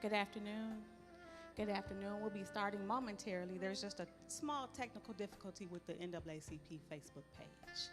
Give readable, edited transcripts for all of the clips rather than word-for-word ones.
Good afternoon. Good afternoon. We'll be starting momentarily. There's just a small technical difficulty with the NAACP Facebook page.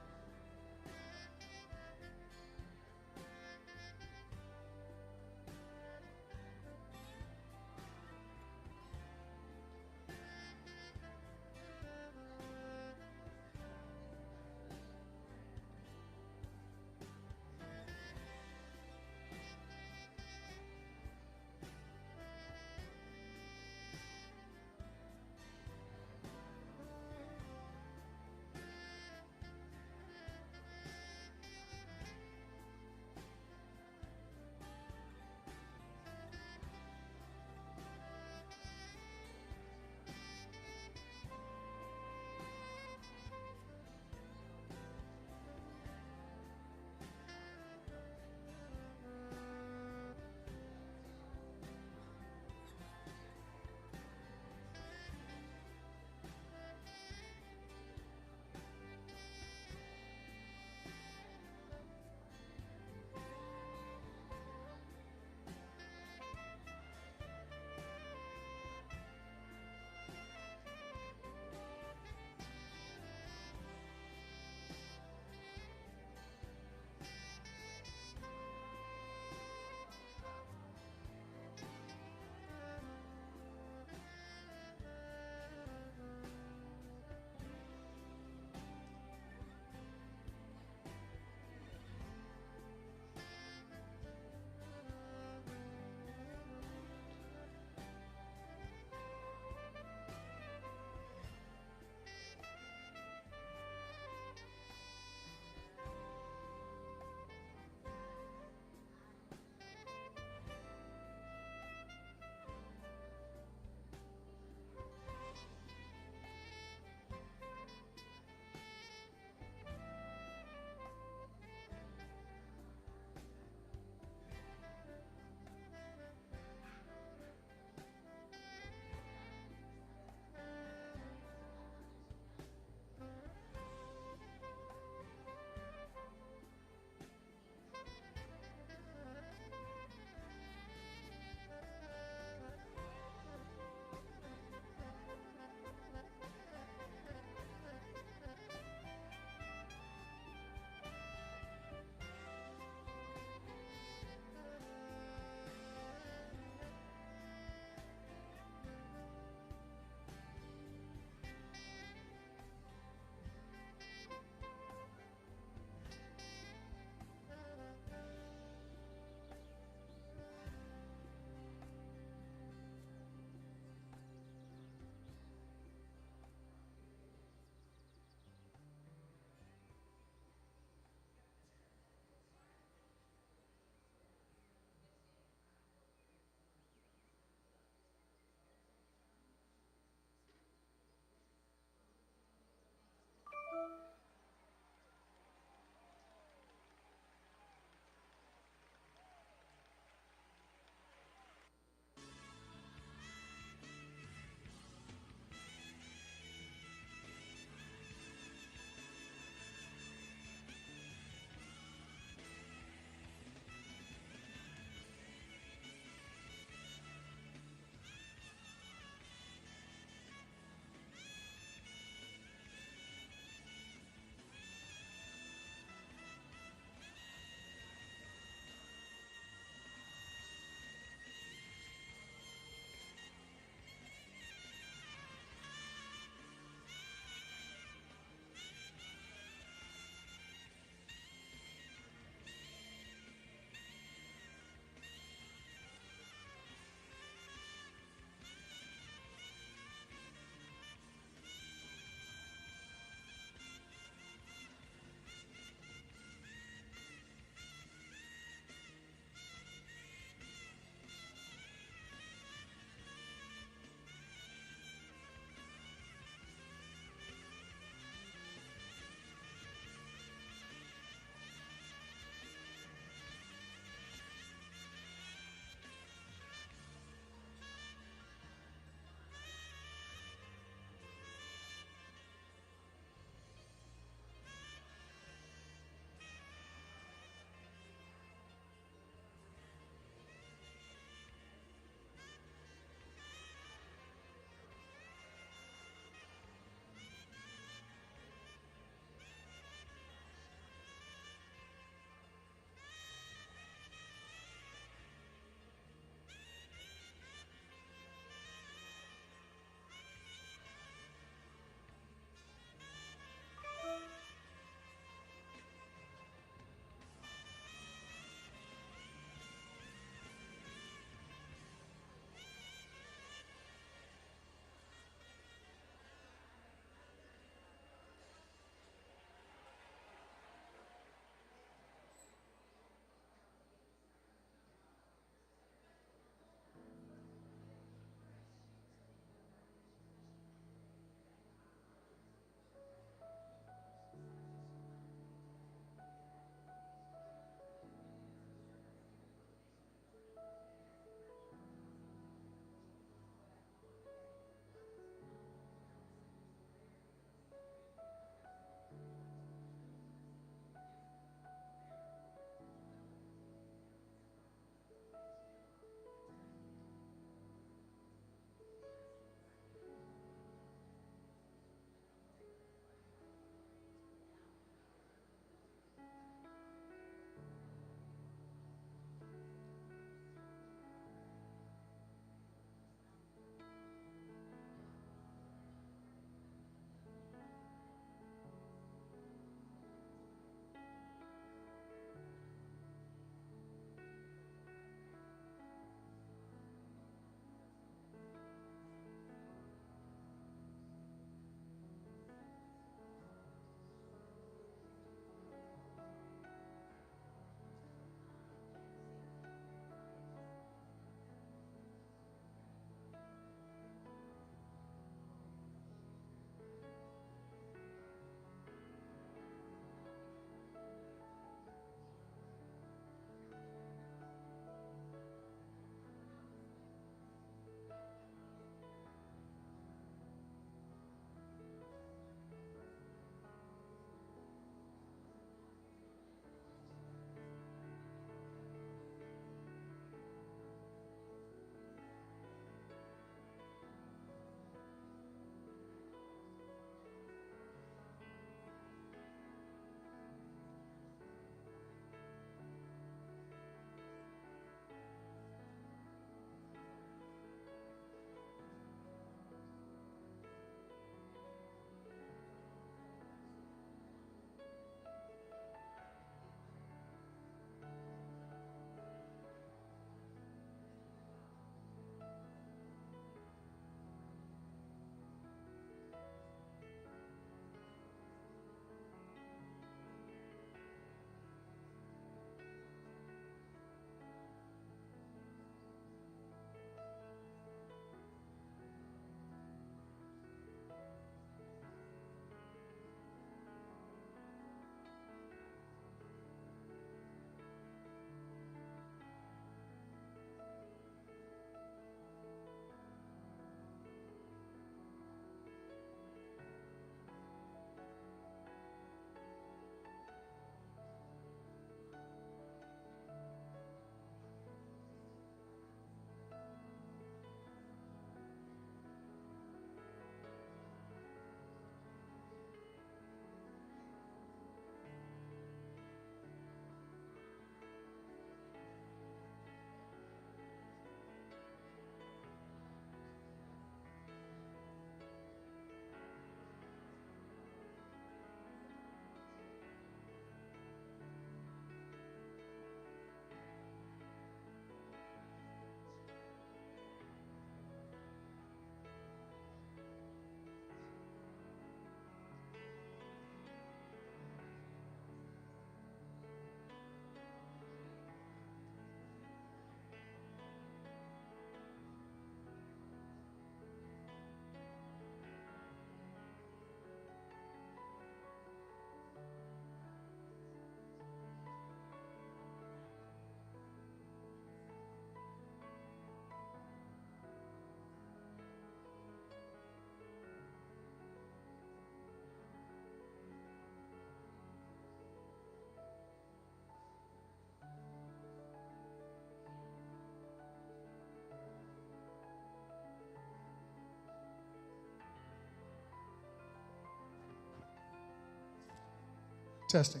Testing.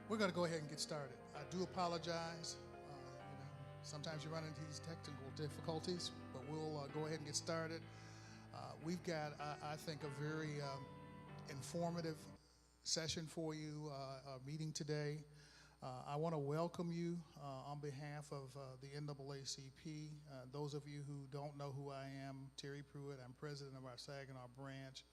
We're going to go ahead and get started. I do apologize. Sometimes you run into these technical difficulties, but we'll go ahead and get started. We've got, I think, a very informative session for you, our meeting today. I want to welcome you on behalf of the NAACP. Those of you who don't know who I am, Terry Pruitt, I'm president of our Saginaw branch.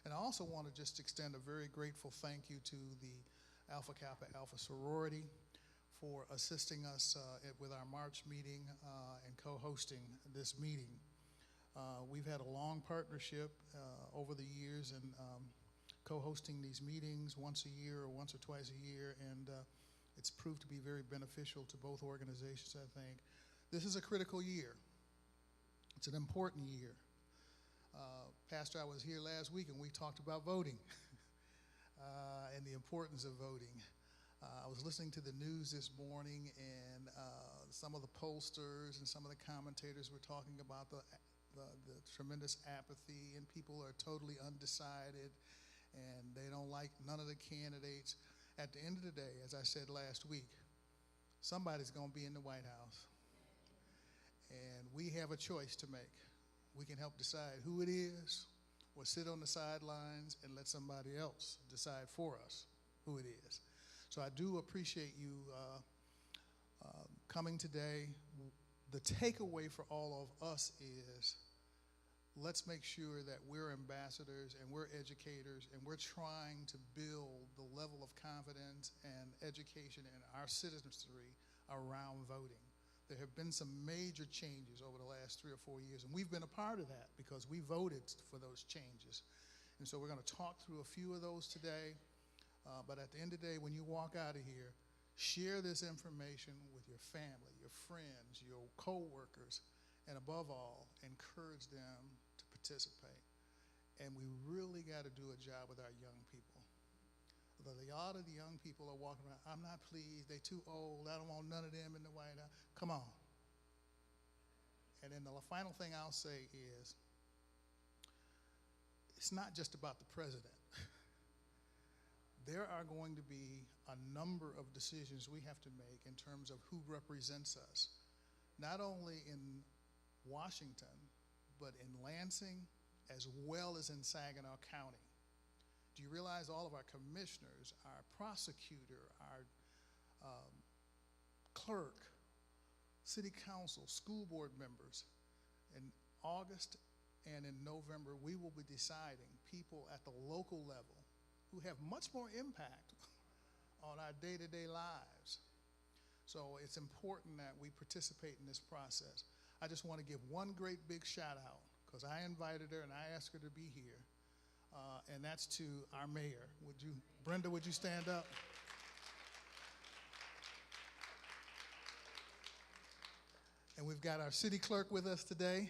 And I also want to just extend a very grateful thank you to the Alpha Kappa Alpha sorority for assisting us with our March meeting and co-hosting this meeting. We've had a long partnership over the years in co-hosting these meetings once a year or once or twice a year, and it's proved to be very beneficial to both organizations, I think. This is a critical year. It's an important year. Pastor, I was here last week and we talked about voting and the importance of voting. I was listening to the news this morning, and some of the pollsters and some of the commentators were talking about the tremendous apathy, and people are totally undecided, and they don't like none of the candidates. At the end of the day, as I said last week, somebody's going to be in the White House, and we have a choice to make. We can help decide who it is, or sit on the sidelines and let somebody else decide for us who it is. So I do appreciate you coming today. The takeaway for all of us is, let's make sure that we're ambassadors and we're educators and we're trying to build the level of confidence and education in our citizenry around voting. There have been some major changes over the last 3 or 4 years, and we've been a part of that because we voted for those changes. And so we're going to talk through a few of those today. But at the end of the day, when you walk out of here, share this information with your family, your friends, your co-workers, and above all, encourage them to participate. And we really got to do a job with our young people. A lot of the young people are walking around, I'm not pleased, they too old, I don't want none of them in the White House. Come on. And then the final thing I'll say is, it's not just about the president. There are going to be a number of decisions we have to make in terms of who represents us, not only in Washington, but in Lansing, as well as in Saginaw County. Do you realize all of our commissioners, our prosecutor, our clerk, city council, school board members, in August and in November, we will be deciding people at the local level who have much more impact on our day-to-day lives. So it's important that we participate in this process. I just want to give one great big shout out, because I invited her and I asked her to be here. And that's to our mayor. Brenda, would you stand up? And we've got our city clerk with us today.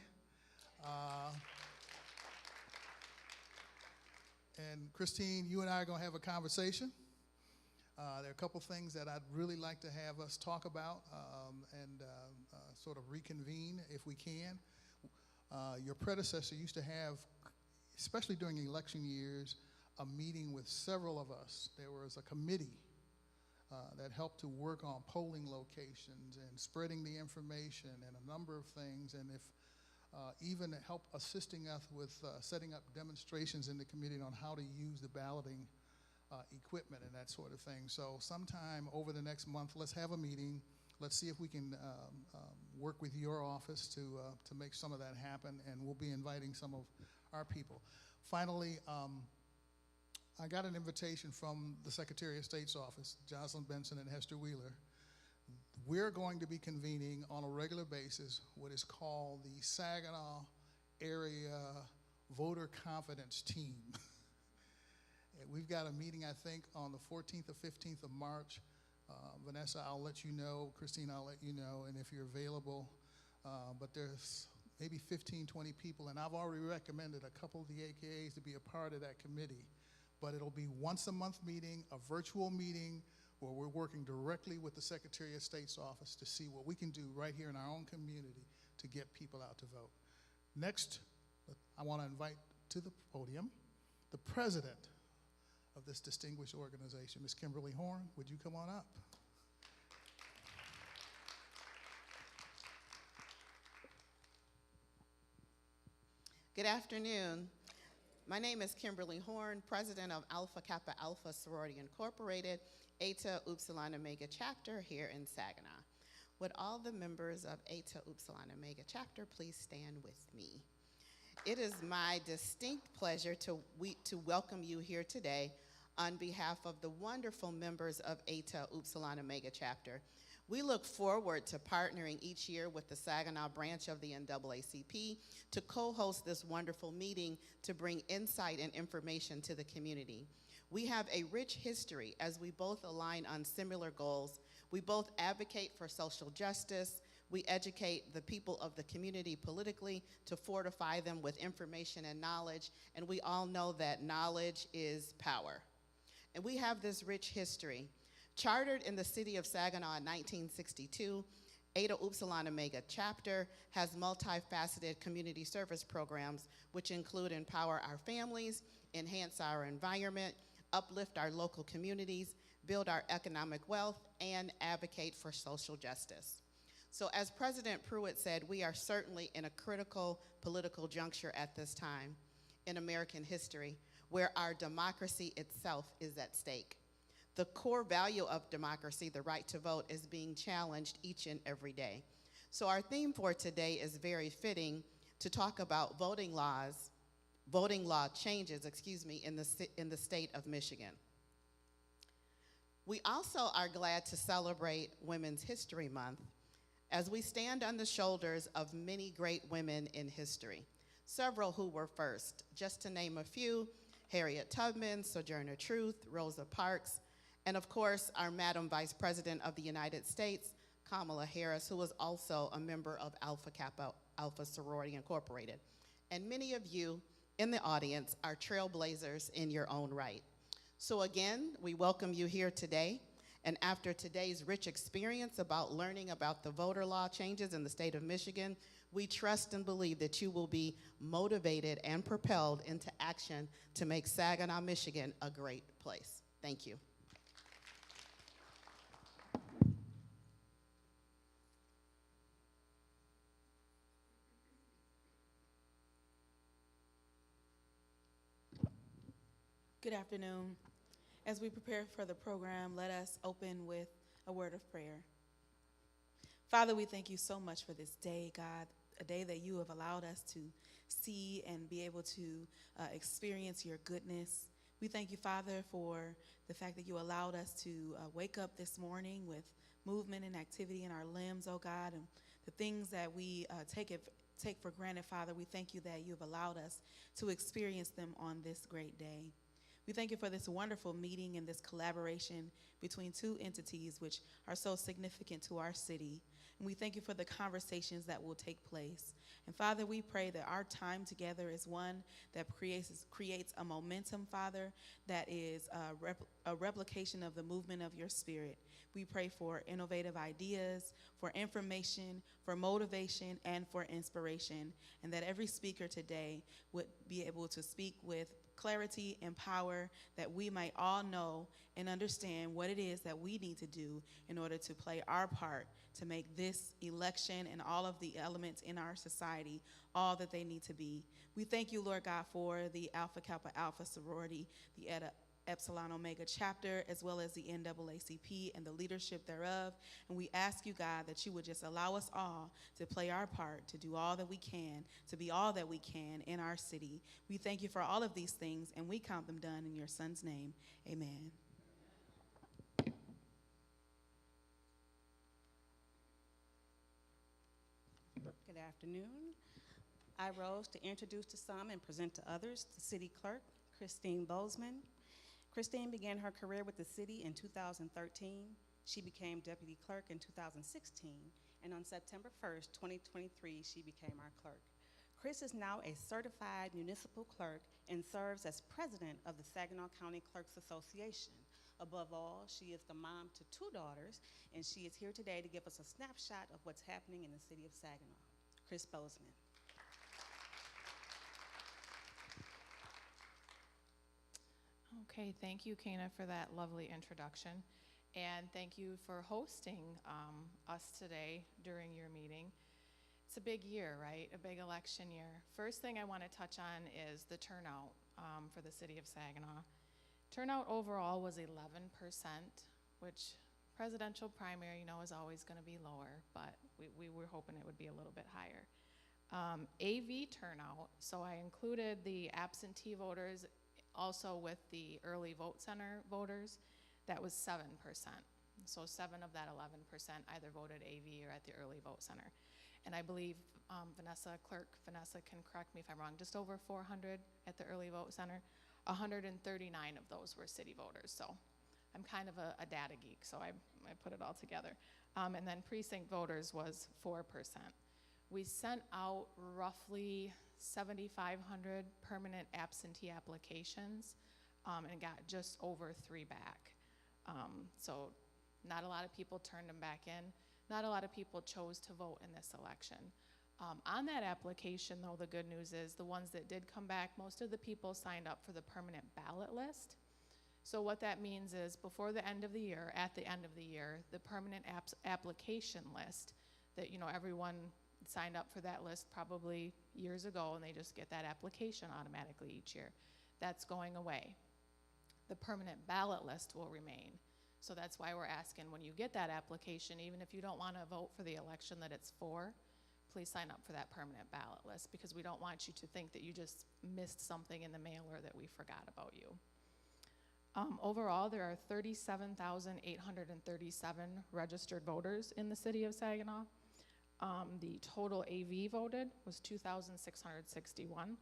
And Christine, you and I are going to have a conversation. There are a couple things that I'd really like to have us talk about and sort of reconvene if we can. Your predecessor used to have, especially during election years, a meeting with several of us. There was a committee that helped to work on polling locations and spreading the information and a number of things, and if even help assisting us with setting up demonstrations in the committee on how to use the balloting equipment and that sort of thing. So sometime over the next month, let's have a meeting. Let's see if we can work with your office to make some of that happen, and we'll be inviting some of our people. Finally, I got an invitation from the Secretary of State's office, Jocelyn Benson and Hester Wheeler. We're going to be convening on a regular basis what is called the Saginaw Area Voter Confidence Team. We've got a meeting, I think, on the 14th or 15th of March. Vanessa, I'll let you know. Christine, I'll let you know, and if you're available. But there's maybe 15, 20 people, and I've already recommended a couple of the AKAs to be a part of that committee. But it'll be once a month meeting, a virtual meeting, where we're working directly with the Secretary of State's office to see what we can do right here in our own community to get people out to vote. Next, I want to invite to the podium the president of this distinguished organization. Ms. Kimberly Horn, would you come on up? Good afternoon. My name is Kimberly Horn, president of Alpha Kappa Alpha Sorority Incorporated, Eta Upsilon Omega chapter here in Saginaw. Would all the members of Eta Upsilon Omega chapter please stand with me? It is my distinct pleasure to welcome you here today on behalf of the wonderful members of Eta Upsilon Omega chapter. We look forward to partnering each year with the Saginaw branch of the NAACP to co-host this wonderful meeting to bring insight and information to the community. We have a rich history as we both align on similar goals. We both advocate for social justice. We educate the people of the community politically to fortify them with information and knowledge, and we all know that knowledge is power. And we have this rich history. Chartered in the city of Saginaw in 1962, Eta Upsilon Omega chapter has multifaceted community service programs which include empower our families, enhance our environment, uplift our local communities, build our economic wealth, and advocate for social justice. So as President Pruitt said, we are certainly in a critical political juncture at this time in American history where our democracy itself is at stake. The core value of democracy, the right to vote, is being challenged each and every day. So our theme for today is very fitting to talk about voting law changes, in the state of Michigan. We also are glad to celebrate Women's History Month as we stand on the shoulders of many great women in history, several who were first. Just to name a few, Harriet Tubman, Sojourner Truth, Rosa Parks, and of course, our Madam Vice President of the United States, Kamala Harris, who was also a member of Alpha Kappa Alpha Sorority Incorporated. And many of you in the audience are trailblazers in your own right. So again, we welcome you here today. And after today's rich experience about learning about the voter law changes in the state of Michigan, we trust and believe that you will be motivated and propelled into action to make Saginaw, Michigan a great place. Thank you. Good afternoon. As we prepare for the program, let us open with a word of prayer. Father, we thank you so much for this day, God, a day that you have allowed us to see and be able to experience your goodness. We thank you, Father, for the fact that you allowed us to wake up this morning with movement and activity in our limbs, oh God, and the things that we take for granted, Father, we thank you that you have allowed us to experience them on this great day. We thank you for this wonderful meeting and this collaboration between two entities which are so significant to our city. And we thank you for the conversations that will take place. And Father, we pray that our time together is one that creates a momentum, Father, that is a replication of the movement of your Spirit. We pray for innovative ideas, for information, for motivation, and for inspiration, and that every speaker today would be able to speak with clarity and power, that we might all know and understand what it is that we need to do in order to play our part to make this election and all of the elements in our society all that they need to be. We thank you, Lord God, for the Alpha Kappa Alpha sorority, the Eta Epsilon Omega chapter, as well as the NAACP and the leadership thereof. And we ask you, God, that you would just allow us all to play our part, to do all that we can, to be all that we can in our city. We thank you for all of these things, and we count them done in your Son's name. Amen. Good afternoon. I rose to introduce to some and present to others the City Clerk, Christine Bozeman. Christine began her career with the city in 2013. She became Deputy Clerk in 2016, and on September 1st, 2023, she became our clerk. Chris is now a certified municipal clerk and serves as president of the Saginaw County Clerks Association. Above all, she is the mom to 2 daughters, and she is here today to give us a snapshot of what's happening in the city of Saginaw. Chris Bozeman. Okay, thank you, Kana, for that lovely introduction. And thank you for hosting us today during your meeting. It's a big year, right? A big election year. First thing I want to touch on is the turnout for the city of Saginaw. Turnout overall was 11%, which presidential primary, you know, is always going to be lower, but we were hoping it would be a little bit higher. AV turnout, so I included the absentee voters also with the early vote center voters, that was 7%. So 7 of that 11% either voted AV or at the early vote center. And I believe Vanessa can correct me if I'm wrong, just over 400 at the early vote center. 139 of those were city voters. So I'm kind of a data geek, so I put it all together. And then precinct voters was 4%. We sent out roughly 7,500 permanent absentee applications and got just over 3 back. So not a lot of people turned them back in. Not a lot of people chose to vote in this election. On that application, though, the good news is the ones that did come back, most of the people signed up for the permanent ballot list. So what that means is before the end of the year, at the end of the year, the permanent application list that, you know, everyone signed up for that list probably years ago, and they just get that application automatically each year. That's going away. The permanent ballot list will remain. So that's why we're asking, when you get that application, even if you don't want to vote for the election that it's for, please sign up for that permanent ballot list, because we don't want you to think that you just missed something in the mail or that we forgot about you. Overall, there are 37,837 registered voters in the city of Saginaw. The total AV voted was 2,661.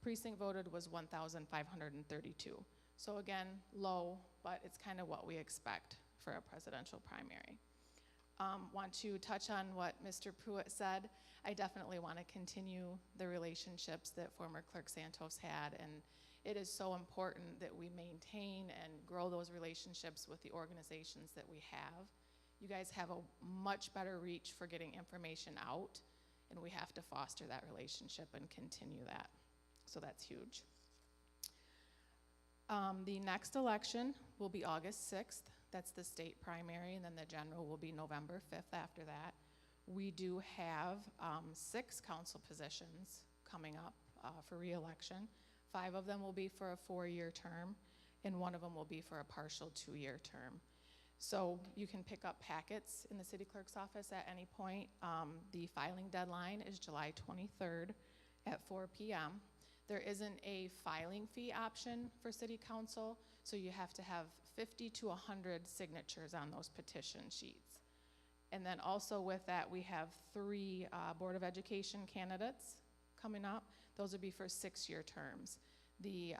Precinct voted was 1,532. So again, low, but it's kind of what we expect for a presidential primary. Want to touch on what Mr. Pruitt said. I definitely want to continue the relationships that former Clerk Santos had, and it is so important that we maintain and grow those relationships with the organizations that we have. You guys have a much better reach for getting information out, and we have to foster that relationship and continue that. So that's huge. The next election will be August 6th. That's the state primary, and then the general will be November 5th after that. We do have 6 council positions coming up for re-election. 5 of them will be for a 4-year term, and 1 of them will be for a partial 2-year term. So you can pick up packets in the city clerk's office at any point. The filing deadline is July 23rd at 4 p.m. There isn't a filing fee option for city council, so you have to have 50 to 100 signatures on those petition sheets. And then also with that, we have 3 Board of Education candidates coming up. Those would be for 6-year terms. The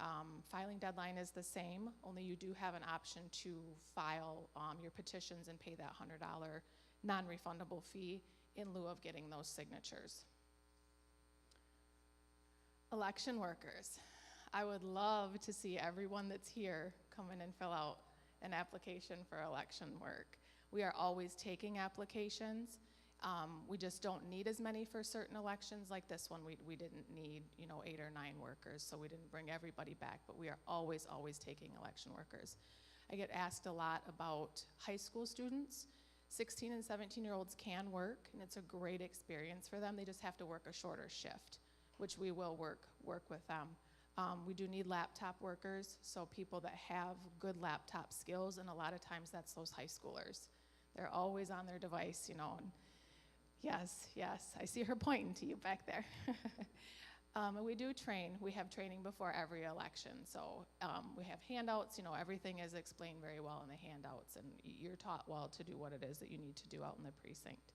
filing deadline is the same, only you do have an option to file your petitions and pay that $100 non-refundable fee in lieu of getting those signatures. Election workers. I would love to see everyone that's here come in and fill out an application for election work. We are always taking applications. We just don't need as many for certain elections. Like this one, we didn't need 8 or 9 workers, so we didn't bring everybody back, but we are always taking election workers. I get asked a lot about high school students. 16 and 17-year-olds can work, and it's a great experience for them. They just have to work a shorter shift, which we will work with them. We do need laptop workers, so people that have good laptop skills, and a lot of times that's those high schoolers. They're always on their device, and yes, I see her pointing to you back there. And we do train. We have training before every election. So we have handouts. Everything is explained very well in the handouts, and you're taught well to do what it is that you need to do out in the precinct.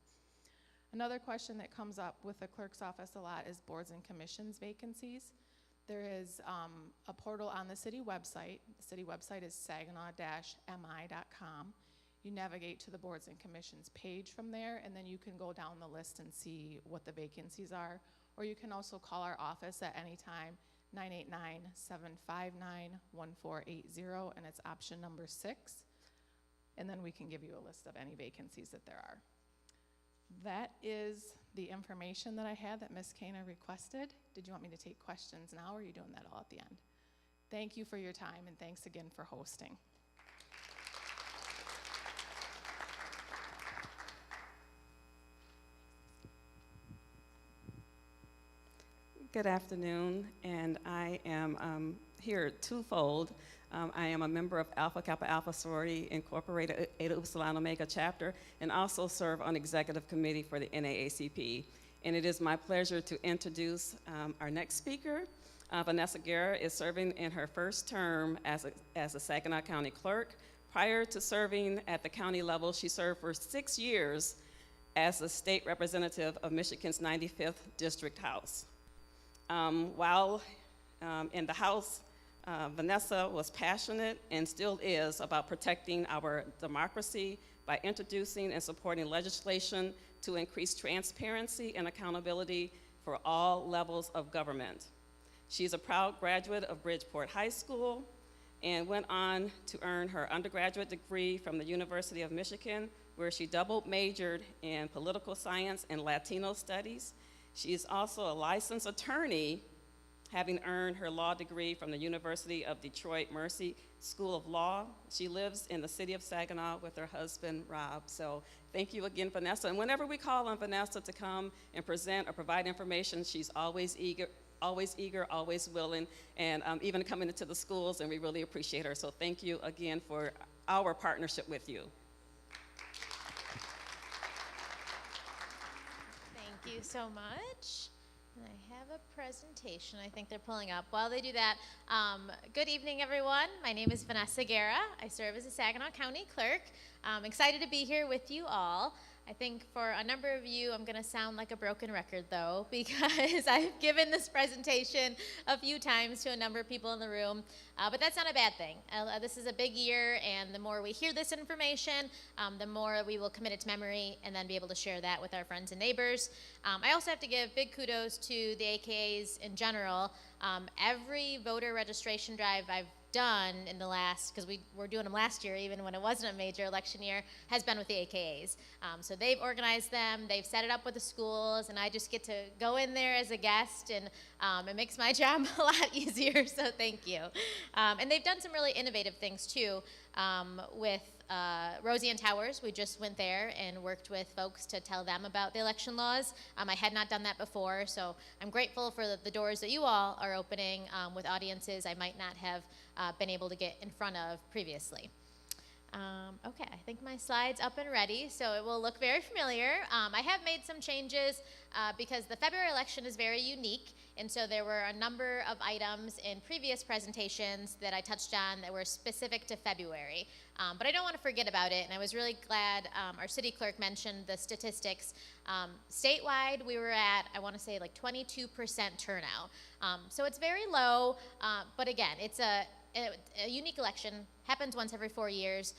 Another question that comes up with the clerk's office a lot is boards and commissions vacancies. There is a portal on the city website. The city website is saginaw-mi.com. You navigate to the boards and commissions page from there, and then you can go down the list and see what the vacancies are. Or you can also call our office at any time, 989-759-1480, and it's option number 6. And then we can give you a list of any vacancies that there are. That is the information that I had that Ms. Kana requested. Did you want me to take questions now, or are you doing that all at the end? Thank you for your time, and thanks again for hosting. Good afternoon, and I am here twofold. I am a member of Alpha Kappa Alpha Sorority Incorporated, Eta Upsilon Omega chapter, and also serve on executive committee for the NAACP. And it is my pleasure to introduce our next speaker. Vanessa Guerra is serving in her first term as a Saginaw County clerk. Prior to serving at the county level, she served for 6 years as the state representative of Michigan's 95th District House. While in the House, Vanessa was passionate and still is about protecting our democracy by introducing and supporting legislation to increase transparency and accountability for all levels of government. She's a proud graduate of Bridgeport High School and went on to earn her undergraduate degree from the University of Michigan, where she double majored in political science and Latino studies. She is also a licensed attorney, having earned her law degree from the University of Detroit Mercy School of Law. She lives in the city of Saginaw with her husband, Rob. So thank you again, Vanessa. And whenever we call on Vanessa to come and present or provide information, she's always eager, always willing, and even coming into the schools, and we really appreciate her. So thank you again for our partnership with you. Thank you so much. And I have a presentation I think they're pulling up. While they do that, good evening, everyone. My name is Vanessa Guerra. I serve as a Saginaw County clerk. I'm excited to be here with you all. I think for a number of you, I'm going to sound like a broken record, though, because I've given this presentation a few times to a number of people in the room, but that's not a bad thing. This is a big year, and the more we hear this information, the more we will commit it to memory and then be able to share that with our friends and neighbors. I also have to give big kudos to the AKAs in general. Every voter registration drive I've done in the last, because we were doing them last year even when it wasn't a major election year, has been with the AKAs. So they've organized them, they've set it up with the schools, and I just get to go in there as a guest, and it makes my job a lot easier, so thank you. And they've done some really innovative things too with Rosie and Towers. We just went there and worked with folks to tell them about the election laws. I had not done that before, so I'm grateful for the doors that you all are opening with audiences I might not have been able to get in front of previously. Okay, I think my slide's up and ready, so it will look very familiar. I have made some changes because the February election is very unique, and so there were a number of items in previous presentations that I touched on that were specific to February. But I don't want to forget about it, and I was really glad our city clerk mentioned the statistics. Statewide, we were at, I want to say, like 22% turnout. So it's very low, but again, it's a unique election, happens once every 4 years.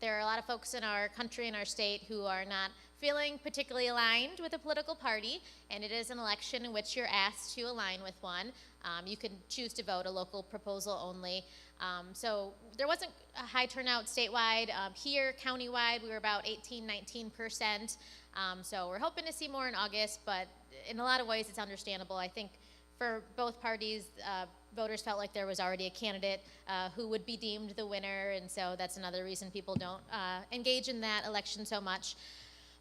There are a lot of folks in our country and our state who are not feeling particularly aligned with a political party, and it is an election in which you're asked to align with one. You can choose to vote a local proposal only. So there wasn't a high turnout statewide. Here, countywide, we were about 18–19%. So we're hoping to see more in August, but in a lot of ways it's understandable. I think for both parties, voters felt like there was already a candidate who would be deemed the winner, and so that's another reason people don't engage in that election so much.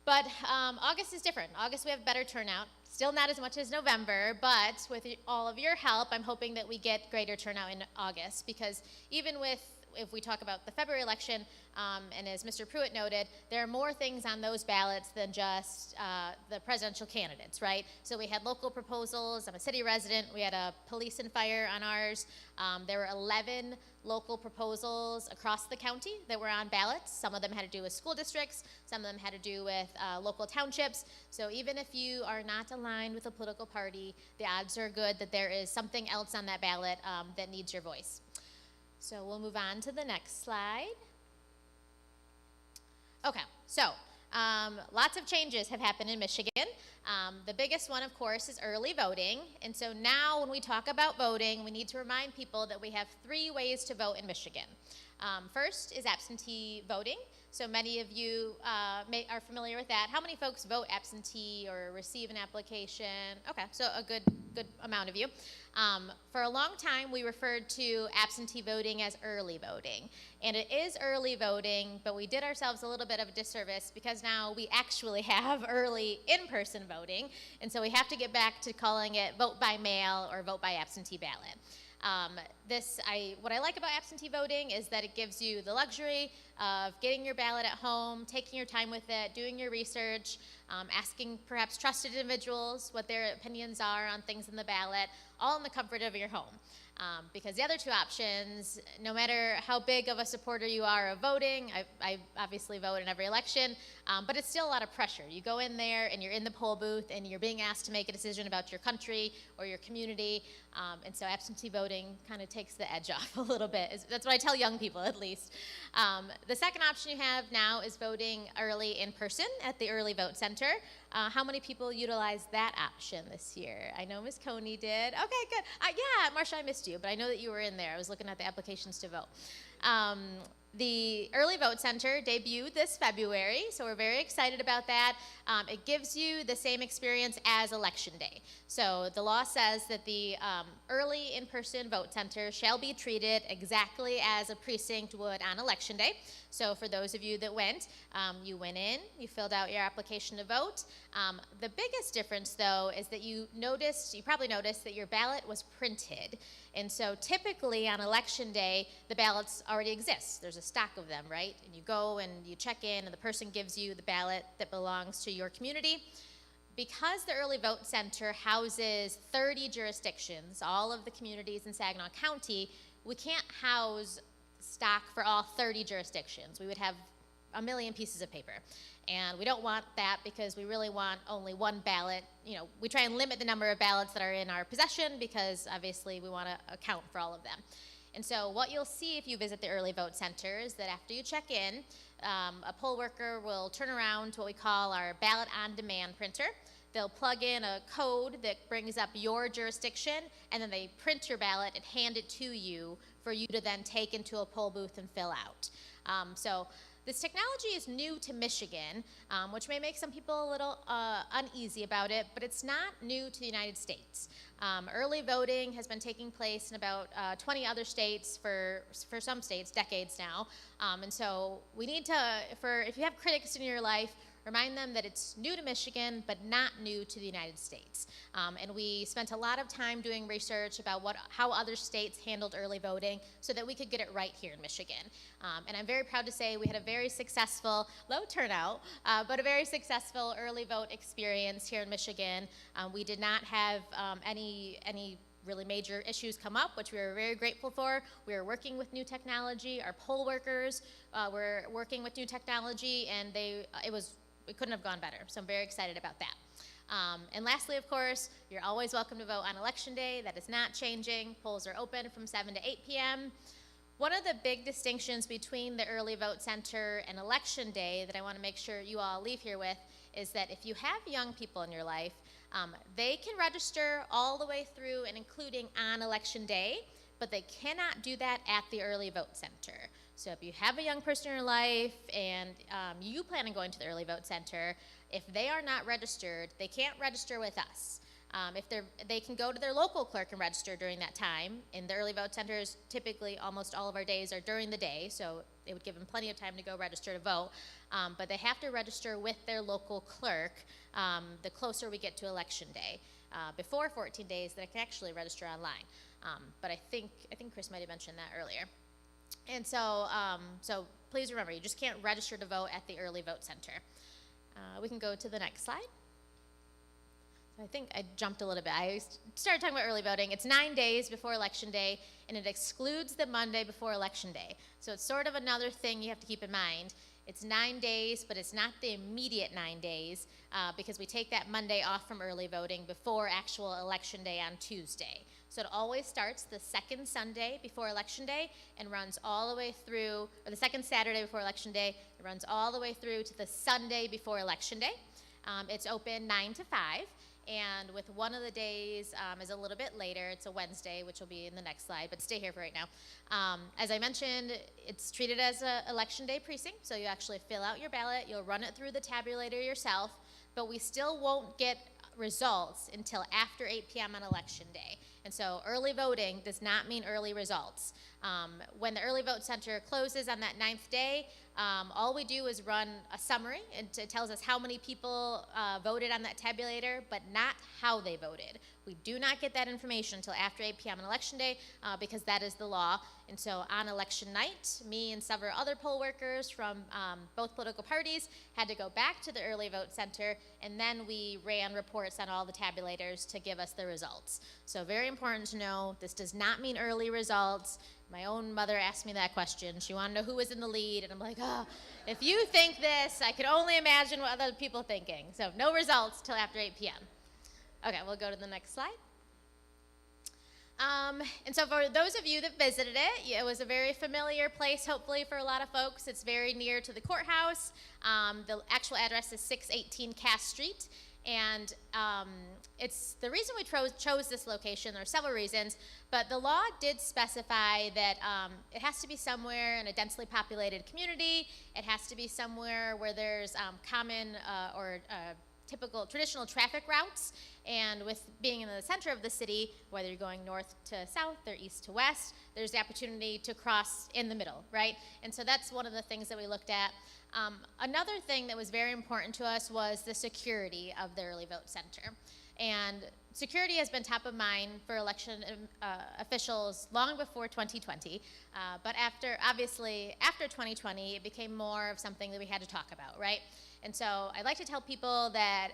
But August is different. August we have better turnout. Still not as much as November, but with all of your help, I'm hoping that we get greater turnout in August, because even if we talk about the February election, and as Mr. Pruitt noted, there are more things on those ballots than just the presidential candidates, right? So we had local proposals. I'm a city resident. We had a police and fire on ours. There were 11 local proposals across the county that were on ballots. Some of them had to do with school districts. Some of them had to do with local townships. So even if you are not aligned with a political party, the odds are good that there is something else on that ballot that needs your voice. So we'll move on to the next slide. Okay, so lots of changes have happened in Michigan. The biggest one, of course, is early voting. And so now when we talk about voting, we need to remind people that we have 3 ways to vote in Michigan. First is absentee voting. So many of you are familiar with that. How many folks vote absentee or receive an application? Okay, so a good amount of you. For a long time, we referred to absentee voting as early voting. And it is early voting, but we did ourselves a little bit of a disservice because now we actually have early in-person voting. And so we have to get back to calling it vote by mail or vote by absentee ballot. What I like about absentee voting is that it gives you the luxury of getting your ballot at home, taking your time with it, doing your research, asking perhaps trusted individuals what their opinions are on things in the ballot, all in the comfort of your home. Because the other two options, no matter how big of a supporter you are of voting, I obviously vote in every election, but it's still a lot of pressure. You go in there and you're in the poll booth and you're being asked to make a decision about your country or your community, and so absentee voting kind of takes the edge off a little bit. That's what I tell young people, at least. The second option you have now is voting early in person at the Early Vote Center. How many people utilized that option this year? I know Ms. Coney did. Okay, good. Yeah, Marsha, I missed you, but I know that you were in there. I was looking at the applications to vote. The Early Vote Center debuted this February, so we're very excited about that. It gives you the same experience as Election Day. So the law says that the early in-person vote center shall be treated exactly as a precinct would on Election Day. So for those of you that went, you went in, you filled out your application to vote. The biggest difference, though, is that you probably noticed that your ballot was printed. And so typically on Election Day, the ballots already exist. There's a stack of them, right? And you go and you check in, and the person gives you the ballot that belongs to your community. Because the Early Vote Center houses 30 jurisdictions, all of the communities in Saginaw County, we can't house stock for all 30 jurisdictions. We would have a million pieces of paper. And we don't want that because we really want only one ballot. You know, we try and limit the number of ballots that are in our possession because obviously we want to account for all of them. And so what you'll see if you visit the Early Vote Center is that after you check in, a poll worker will turn around to what we call our ballot on demand printer. They'll plug in a code that brings up your jurisdiction, and then they print your ballot and hand it to you for you to then take into a poll booth and fill out. So this technology is new to Michigan, which may make some people a little uneasy about it, but it's not new to the United States. Early voting has been taking place in about 20 other states for some states, decades now. And so we need to, if you have critics in your life, remind them that it's new to Michigan, but not new to the United States. And we spent a lot of time doing research about how other states handled early voting so that we could get it right here in Michigan. And I'm very proud to say we had a very successful, low turnout, but a very successful early vote experience here in Michigan. We did not have any really major issues come up, which we were very grateful for. We were working with new technology. Our poll workers were working with new technology, and it couldn't have gone better. So I'm very excited about that. And lastly, of course, you're always welcome to vote on Election Day. That is not changing. Polls are open from 7 to 8 p.m. One of the big distinctions between the Early Vote Center and Election Day that I want to make sure you all leave here with is that if you have young people in your life, they can register all the way through and including on Election Day, but they cannot do that at the Early Vote Center. So if you have a young person in your life and you plan on going to the Early Vote Center, if they are not registered, they can't register with us. They can go to their local clerk and register during that time. In the Early Vote Centers, typically almost all of our days are during the day, so it would give them plenty of time to go register to vote. But they have to register with their local clerk the closer we get to Election Day. Before 14 days, they can actually register online. But I think Chris might have mentioned that earlier. And so please remember, you just can't register to vote at the Early Vote Center. We can go to the next slide. I think I jumped a little bit. I started talking about early voting. It's 9 days before Election Day, and it excludes the Monday before Election Day. So it's sort of another thing you have to keep in mind. It's 9 days, but it's not the immediate 9 days because we take that Monday off from early voting before actual Election Day on Tuesday. So it always starts the second Sunday before Election Day and runs all the way through, or the second Saturday before Election Day, it runs all the way through to the Sunday before Election Day. It's open 9 to 5. and with one of the days is a little bit later. It's a Wednesday, which will be in the next slide, but stay here for right now. As I mentioned, it's treated as an election day precinct, so you actually fill out your ballot, you'll run it through the tabulator yourself, but we still won't get results until after 8 p.m. on election day. And so early voting does not mean early results. When the early vote center closes on that 9th day, all we do is run a summary, and it tells us how many people voted on that tabulator, but not how they voted. We do not get that information until after 8 p.m. on election day because that is the law. And so on election night, me and several other poll workers from both political parties had to go back to the early vote center, and then we ran reports on all the tabulators to give us the results. So very important to know, this does not mean early results. My own mother asked me that question. She wanted to know who was in the lead, and I'm like, oh, if you think this, I could only imagine what other people are thinking. So no results till after 8 p.m. Okay, we'll go to the next slide. And so for those of you that visited it, it was a very familiar place, hopefully, for a lot of folks. It's very near to the courthouse. The actual address is 618 Cass Street. And it's the reason we chose this location. There are several reasons, but the law did specify that it has to be somewhere in a densely populated community. It has to be somewhere where there's common or typical traditional traffic routes. And with being in the center of the city, whether you're going north to south or east to west, there's the opportunity to cross in the middle, right? And so that's one of the things that we looked at. Another thing that was very important to us was the security of the early vote center. And security has been top of mind for election officials long before 2020. But obviously, after 2020, it became more of something that we had to talk about, right? And so I'd like to tell people that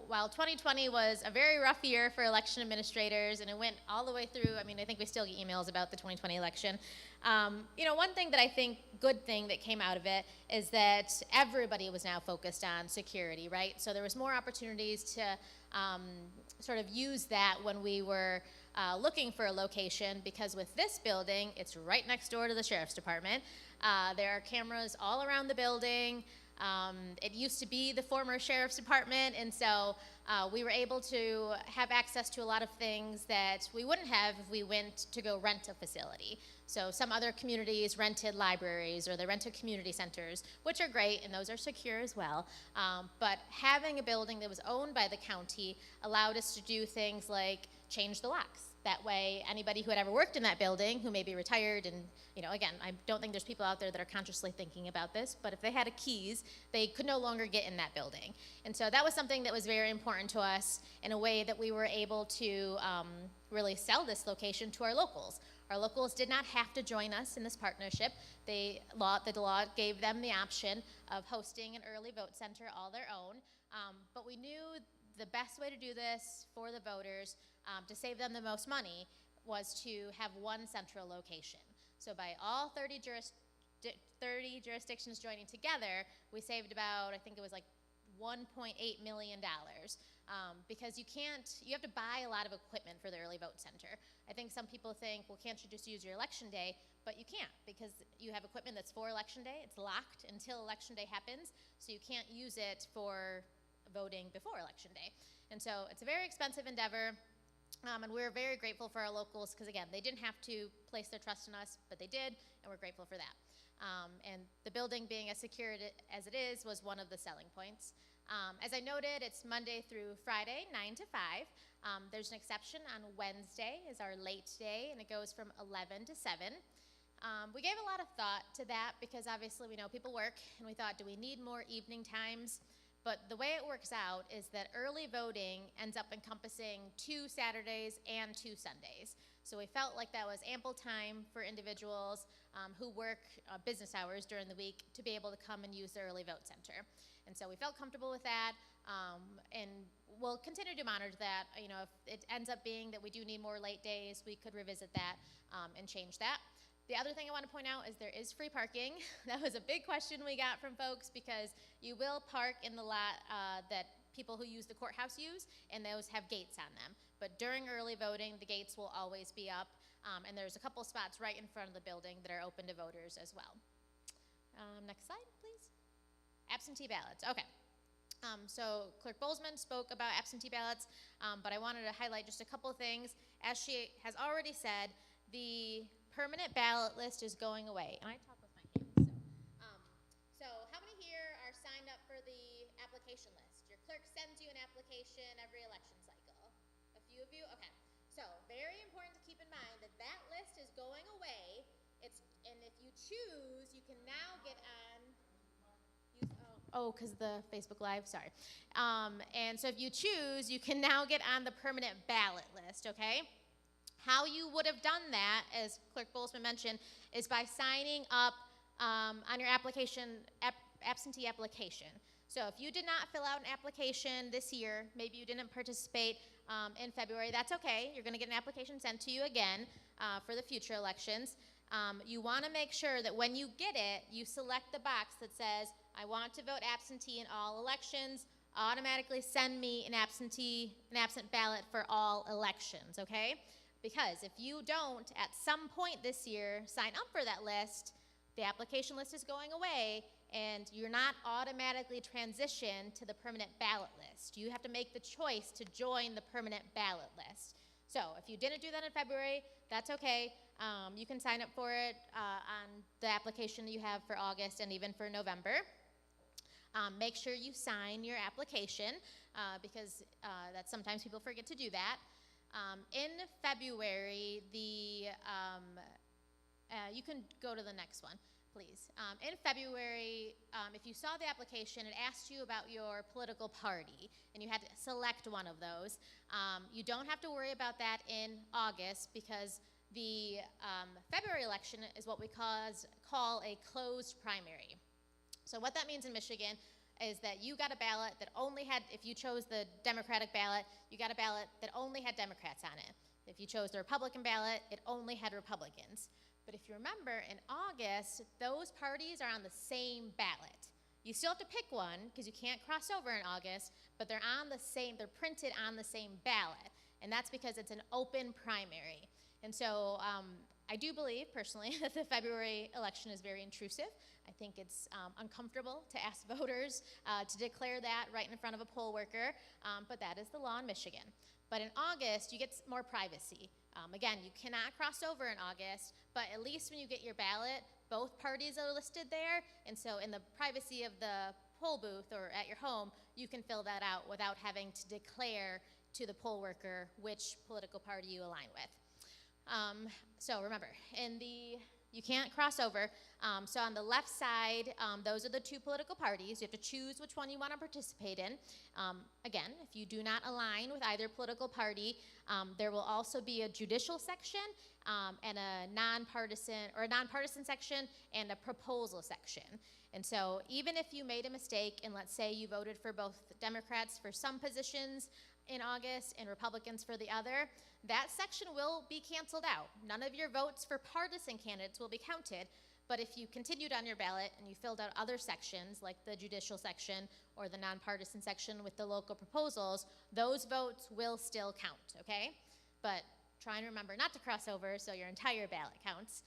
while 2020 was a very rough year for election administrators, and it went all the way through, I mean, I think we still get emails about the 2020 election. One thing that I think, good thing that came out of it is that everybody was now focused on security, right? So there was more opportunities to sort of use that when we were looking for a location, because with this building, it's right next door to the sheriff's department. There are cameras all around the building. It used to be the former sheriff's department, and so we were able to have access to a lot of things that we wouldn't have if we went to go rent a facility. So some other communities rented libraries, or they rented community centers, which are great, and those are secure as well. But having a building that was owned by the county allowed us to do things like change the locks. That way, anybody who had ever worked in that building, who may be retired, and again, I don't think there's people out there that are consciously thinking about this, but if they had keys, they could no longer get in that building. And so that was something that was very important to us, in a way that we were able to really sell this location to our locals. Our locals did not have to join us in this partnership. The law gave them the option of hosting an early vote center all their own, but we knew the best way to do this for the voters, to save them the most money, was to have one central location. So by all 30 jurisdictions joining together, we saved about, I think it was like $1.8 million, because you have to buy a lot of equipment for the early vote center. I think some people think, well, can't you just use your election day? But you can't, because you have equipment that's for election day. It's locked until election day happens, so you can't use it for voting before election day. And so it's a very expensive endeavor. And we're very grateful for our locals, because again, they didn't have to place their trust in us, but they did, and we're grateful for that. And the building being as secure as it is was one of the selling points. As I noted, it's Monday through Friday, 9 to 5. There's an exception on Wednesday is our late day, and it goes from 11 to 7. We gave a lot of thought to that, because obviously we know people work, and we thought, do we need more evening times? But the way it works out is that early voting ends up encompassing 2 Saturdays and 2 Sundays. So we felt like that was ample time for individuals who work business hours during the week to be able to come and use the early vote center. And so we felt comfortable with that, and we'll continue to monitor that. If it ends up being that we do need more late days, we could revisit that and change that. The other thing I want to point out is there is free parking. That was a big question we got from folks, because you will park in the lot that people who use the courthouse use, and those have gates on them. But during early voting, the gates will always be up, and there's a couple spots right in front of the building that are open to voters as well. Next slide, please. Absentee ballots. Okay. So Clerk Bolzmann spoke about absentee ballots, but I wanted to highlight just a couple things. As she has already said, the permanent ballot list is going away. And I talk with my hands, so how many here are signed up for the application list? Your clerk sends you an application every election cycle. A few of you? Okay. So very important to keep in mind that that list is going away. And if you choose, you can now get on. Oh, because the Facebook Live, sorry. And so if you choose, you can now get on the permanent ballot list, okay? How you would have done that, as Clerk Bolzmann mentioned, is by signing up on your absentee application. So if you did not fill out an application this year, maybe you didn't participate in February, that's okay. You're going to get an application sent to you again for the future elections. You want to make sure that when you get it, you select the box that says, I want to vote absentee in all elections. Automatically send me an absent ballot for all elections, okay? Because if you don't, at some point this year, sign up for that list, the application list is going away, and you're not automatically transitioned to the permanent ballot list. You have to make the choice to join the permanent ballot list. So if you didn't do that in February, that's okay. You can sign up for it on the application that you have for August and even for November. Make sure you sign your application because that sometimes people forget to do that. In February, you can go to the next one, please. In February, if you saw the application, it asked you about your political party, and you had to select one of those. You don't have to worry about that in August because the February election is what we call a closed primary. So what that means in Michigan is that you got a ballot that only had, if you chose the Democratic ballot, you got a ballot that only had Democrats on it. If you chose the Republican ballot, it only had Republicans. But if you remember, in August, those parties are on the same ballot. You still have to pick one because you can't cross over in August, but they're printed on the same ballot. And that's because it's an open primary. And so I do believe, personally, that the February election is very intrusive. I think it's uncomfortable to ask voters to declare that right in front of a poll worker, but that is the law in Michigan. But in August, you get more privacy. Again, you cannot cross over in August, but at least when you get your ballot, both parties are listed there, and so in the privacy of the poll booth or at your home, you can fill that out without having to declare to the poll worker which political party you align with. So remember, you can't cross over. So on the left side, those are the two political parties. You have to choose which one you want to participate in. Again, if you do not align with either political party, there will also be a judicial section and a nonpartisan section and a proposal section. And so even if you made a mistake and let's say you voted for both Democrats for some positions in August and Republicans for the other, that section will be canceled out. None of your votes for partisan candidates will be counted, but if you continued on your ballot and you filled out other sections, like the judicial section or the nonpartisan section with the local proposals, those votes will still count, okay? But try and remember not to cross over so your entire ballot counts.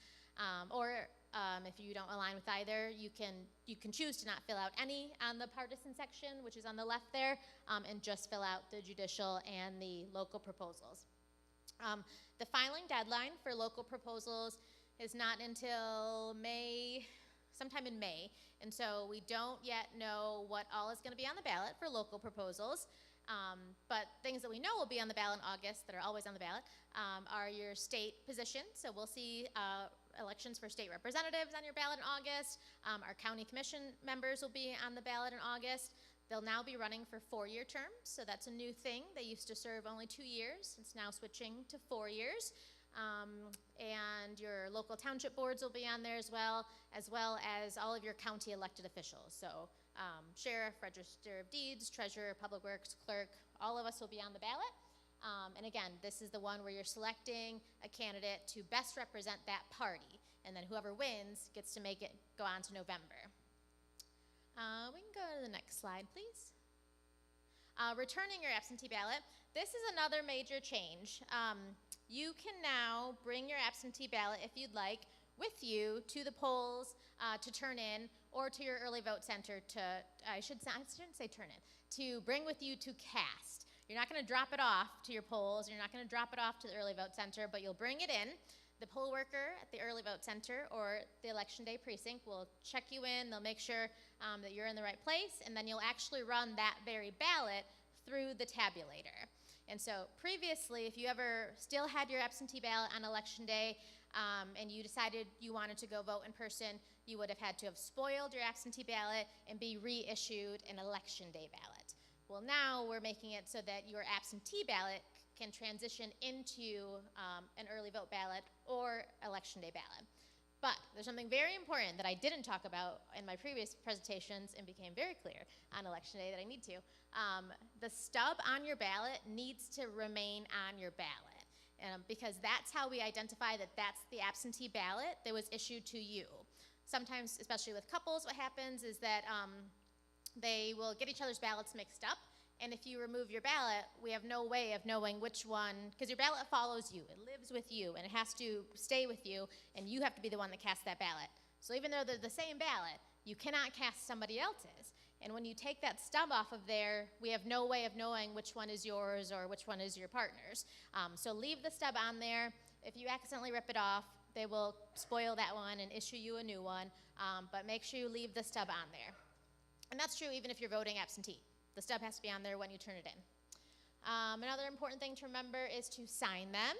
If you don't align with either, you can choose to not fill out any on the partisan section, which is on the left there, and just fill out the judicial and the local proposals. The filing deadline for local proposals is not until sometime in May, and so we don't yet know what all is going to be on the ballot for local proposals. But things that we know will be on the ballot in August, that are always on the ballot, are your state positions. So we'll see elections for state representatives on your ballot in August. Our county commission members will be on the ballot in August. They'll now be running for 4-year terms, so that's a new thing. They used to serve only 2 years. It's now switching to 4 years. And your local township boards will be on there as well as all of your county elected officials. So sheriff, register of deeds, treasurer, public works, clerk, all of us will be on the ballot. And again, this is the one where you're selecting a candidate to best represent that party. And then whoever wins gets to make it go on to November. We can go to the next slide, please. Returning your absentee ballot. This is another major change. You can now bring your absentee ballot, if you'd like, with you to the polls to turn in, or to your early vote center to, I shouldn't say turn in, to bring with you to cast. You're not going to drop it off to your polls, you're not going to drop it off to the early vote center, but you'll bring it in. The poll worker at the early vote center or the election day precinct will check you in, they'll make sure that you're in the right place, and then you'll actually run that very ballot through the tabulator. And so previously, if you ever still had your absentee ballot on election day and you decided you wanted to go vote in person, you would have had to have spoiled your absentee ballot and be reissued an election day ballot. Well, now we're making it so that your absentee ballot can transition into an early vote ballot or election day ballot. But there's something very important that I didn't talk about in my previous presentations and became very clear on election day that I need to. The stub on your ballot needs to remain on your ballot because that's how we identify that that's the absentee ballot that was issued to you. Sometimes, especially with couples, what happens is that they will get each other's ballots mixed up. And if you remove your ballot, we have no way of knowing which one, because your ballot follows you, it lives with you, and it has to stay with you, and you have to be the one that casts that ballot. So even though they're the same ballot, you cannot cast somebody else's. And when you take that stub off of there, we have no way of knowing which one is yours or which one is your partner's. So leave the stub on there. If you accidentally rip it off, they will spoil that one and issue you a new one, but make sure you leave the stub on there. And that's true even if you're voting absentee. The stub has to be on there when you turn it in. Another important thing to remember is to sign them.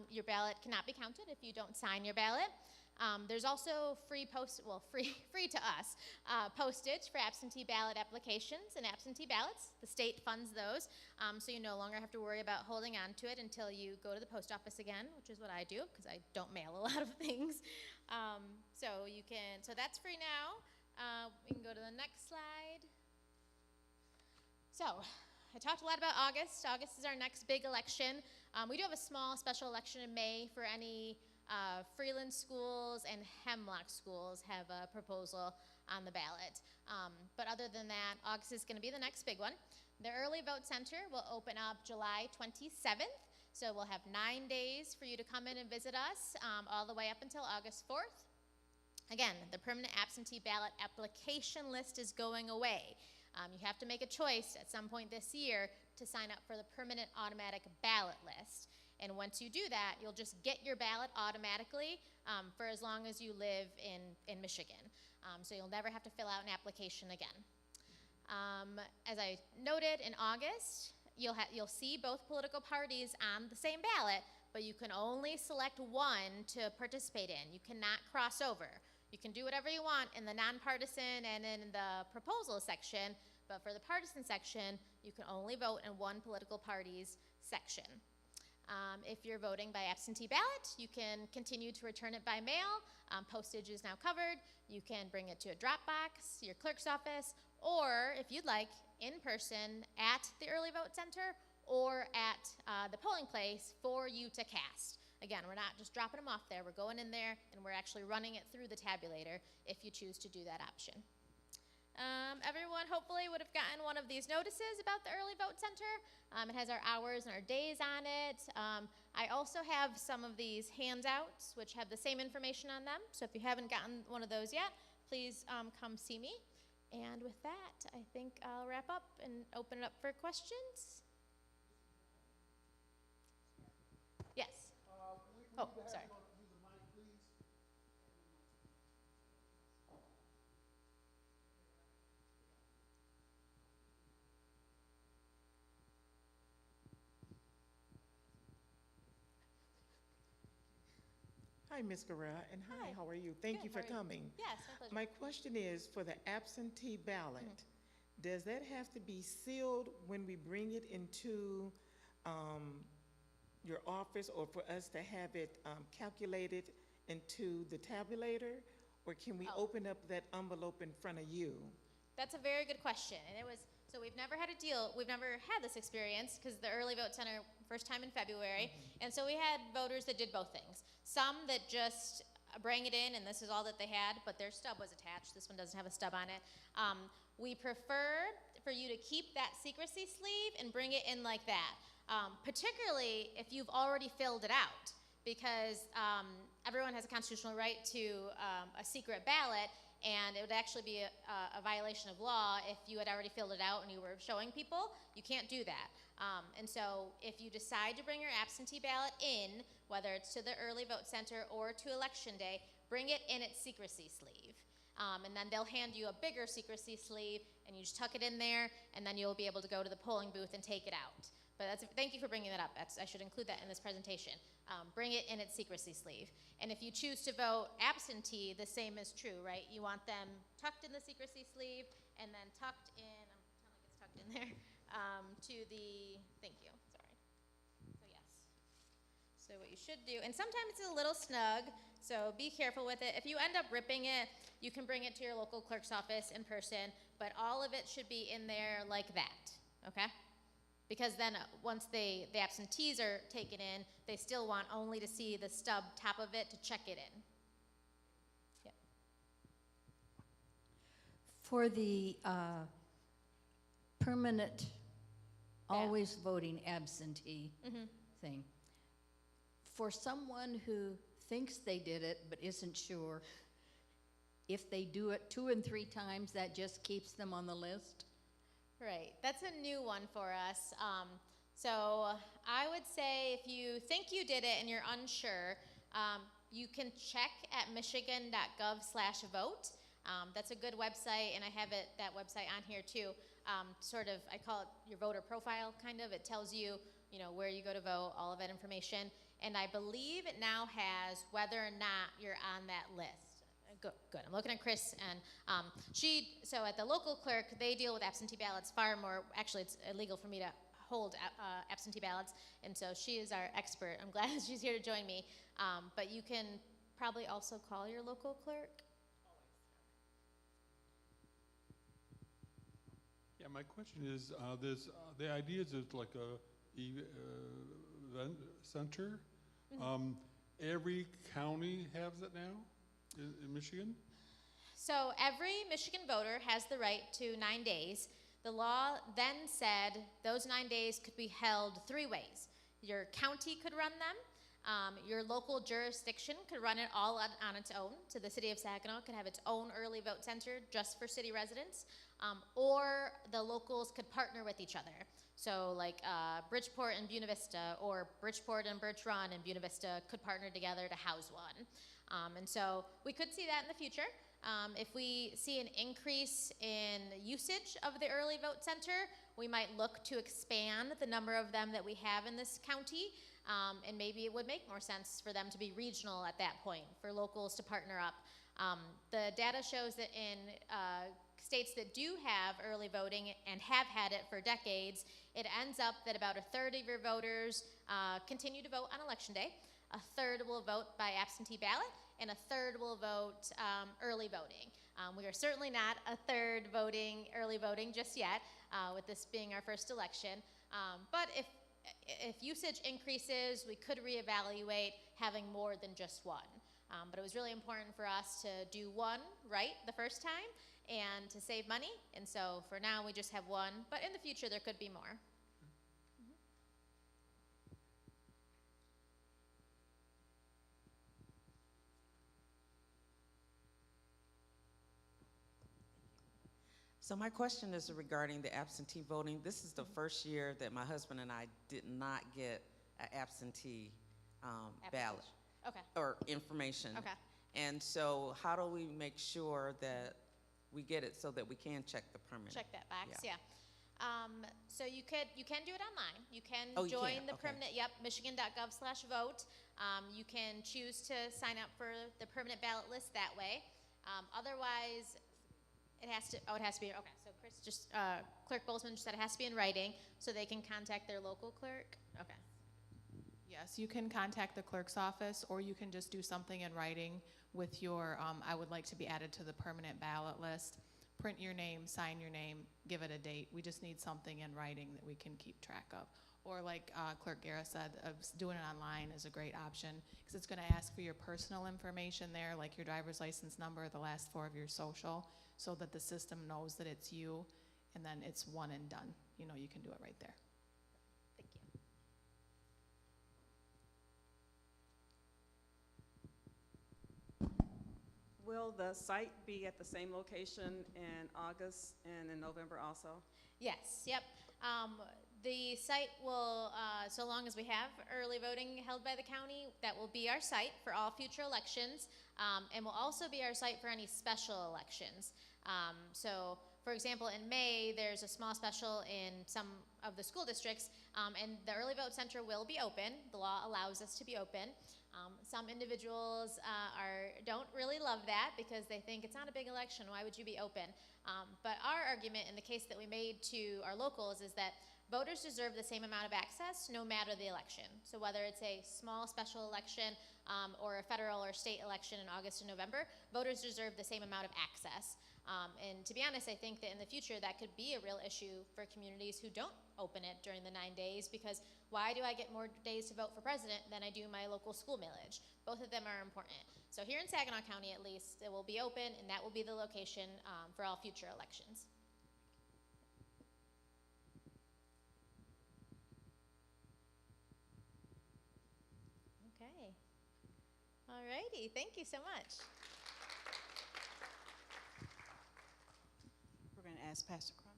Your ballot cannot be counted if you don't sign your ballot. There's also free to us, postage for absentee ballot applications and absentee ballots. The state funds those, so you no longer have to worry about holding on to it until you go to the post office again, which is what I do because I don't mail a lot of things. So that's free now. We can go to the next slide. So, I talked a lot about August. August is our next big election. We do have a small special election in May for any Freeland schools and Hemlock schools have a proposal on the ballot. But other than that, August is going to be the next big one. The early vote center will open up July 27th. So we'll have 9 days for you to come in and visit us all the way up until August 4th. Again, the permanent absentee ballot application list is going away. You have to make a choice at some point this year to sign up for the permanent automatic ballot list. And once you do that, you'll just get your ballot automatically for as long as you live in Michigan. So you'll never have to fill out an application again. As I noted, in August, you'll see both political parties on the same ballot, but you can only select one to participate in. You cannot cross over. You can do whatever you want in the nonpartisan and in the proposal section, but for the partisan section, you can only vote in one political party's section. If you're voting by absentee ballot, you can continue to return it by mail. Postage is now covered. You can bring it to a drop box, your clerk's office, or if you'd like, in person at the early vote center or at the polling place for you to cast. Again, we're not just dropping them off there. We're going in there, and we're actually running it through the tabulator if you choose to do that option. Everyone hopefully would have gotten one of these notices about the early vote center. It has our hours and our days on it. I also have some of these handouts, which have the same information on them. So if you haven't gotten one of those yet, please come see me. And with that, I think I'll wrap up and open it up for questions. Yes. Oh, sorry. Hi, Ms. Guerra, and hi, Hi. how are you? Thank Good, you for how are you? coming. Yes, my pleasure. My question is, for the absentee ballot, does that have to be sealed when we bring it into your office, or for us to have it calculated into the tabulator? Or can we open up that envelope in front of you? That's a very good question. And so we've never had this experience because the early vote center, first time in February. And so we had voters that did both things. Some that just bring it in and this is all that they had, but their stub was attached. This one doesn't have a stub on it. We prefer for you to keep that secrecy sleeve and bring it in like that, particularly if you've already filled it out. Because everyone has a constitutional right to a secret ballot, and it would actually be a violation of law if you had already filled it out and you were showing people. You can't do that. And so if you decide to bring your absentee ballot in, whether it's to the early vote center or to election day, bring it in its secrecy sleeve. And then they'll hand you a bigger secrecy sleeve, and you just tuck it in there, and then you'll be able to go to the polling booth and take it out. But thank you for bringing that up. I should include that in this presentation. Bring it in its secrecy sleeve. And if you choose to vote absentee, the same is true, right? You want them tucked in the secrecy sleeve, and then tucked in, I'm telling it's tucked in there, to the, thank you, sorry. So yes. So what you should do, and sometimes it's a little snug, so be careful with it. If you end up ripping it, you can bring it to your local clerk's office in person, but all of it should be in there like that, okay? Because then once the absentees are taken in, they still want only to see the stub top of it to check it in. Yep. For the permanent, always voting absentee thing, for someone who thinks they did it but isn't sure, if they do it 2 and 3 times, that just keeps them on the list? Right, that's a new one for us. So I would say if you think you did it and you're unsure, you can check at michigan.gov/vote. That's a good website, and I have that website on here too. Sort of, I call it your voter profile, kind of. It tells you, where you go to vote, all of that information. And I believe it now has whether or not you're on that list. Good. I'm looking at Chris, and so at the local clerk, they deal with absentee ballots far more. Actually, it's illegal for me to hold absentee ballots, and so she is our expert. I'm glad she's here to join me. But you can probably also call your local clerk. Yeah, my question is, the idea is it's like a event center. Every county has it now in Michigan? So every Michigan voter has the right to 9 days. The law then said those 9 days could be held 3 ways. Your county could run them. Your local jurisdiction could run it all on its own. So the city of Saginaw could have its own early vote center just for city residents. Or the locals could partner with each other. So like Bridgeport and Buena Vista, or Bridgeport and Birch Run and Buena Vista could partner together to house one. And so we could see that in the future. If we see an increase in usage of the early vote center, we might look to expand the number of them that we have in this county. And maybe it would make more sense for them to be regional at that point, for locals to partner up. The data shows that in states that do have early voting and have had it for decades, it ends up that about 1/3 of your voters continue to vote on election day, 1/3 will vote by absentee ballot, and 1/3 will vote early voting. We are certainly not 1/3 voting early voting just yet, with this being our first election. But if usage increases, we could reevaluate having more than just one. But it was really important for us to do one right the first time and to save money. And so for now, we just have one. But in the future, there could be more. So my question is regarding the absentee voting. This is the first year that my husband and I did not get an absentee ballot Okay. or information. Okay. And so how do we make sure that we get it so that we can check the permanent? Check that box, Yeah. yeah. So you can do it online. You can Oh, you join can, the okay. permanent, michigan.gov/vote. You can choose to sign up for the permanent ballot list that way. Otherwise, it has to be, okay, so Chris Clerk Boltzmann just said it has to be in writing so they can contact their local clerk. Okay. Yes, you can contact the clerk's office, or you can just do something in writing with your, I would like to be added to the permanent ballot list. Print your name, sign your name, give it a date. We just need something in writing that we can keep track of. Or like Clerk Guerra said, doing it online is a great option, because it's gonna ask for your personal information there, like your driver's license number, the last 4 of your social, so that the system knows that it's you, and then it's one and done. You can do it right there. Thank you. Will the site be at the same location in August and in November also? Yes, yep. The site will, so long as we have early voting held by the county, that will be our site for all future elections, and will also be our site for any special elections. So, for example, in May, there's a small special in some of the school districts, and the early vote center will be open. The law allows us to be open. Some individuals don't really love that because they think it's not a big election. Why would you be open? But our argument in the case that we made to our locals is that voters deserve the same amount of access no matter the election. So whether it's a small special election or a federal or state election in August and November, voters deserve the same amount of access. And to be honest, I think that in the future that could be a real issue for communities who don't open it during the 9 days, because why do I get more days to vote for president than I do my local school millage? Both of them are important. So here in Saginaw County, at least, it will be open, and that will be the location for all future elections. Okay. All righty. Thank you so much. We're going to ask Pastor Crum.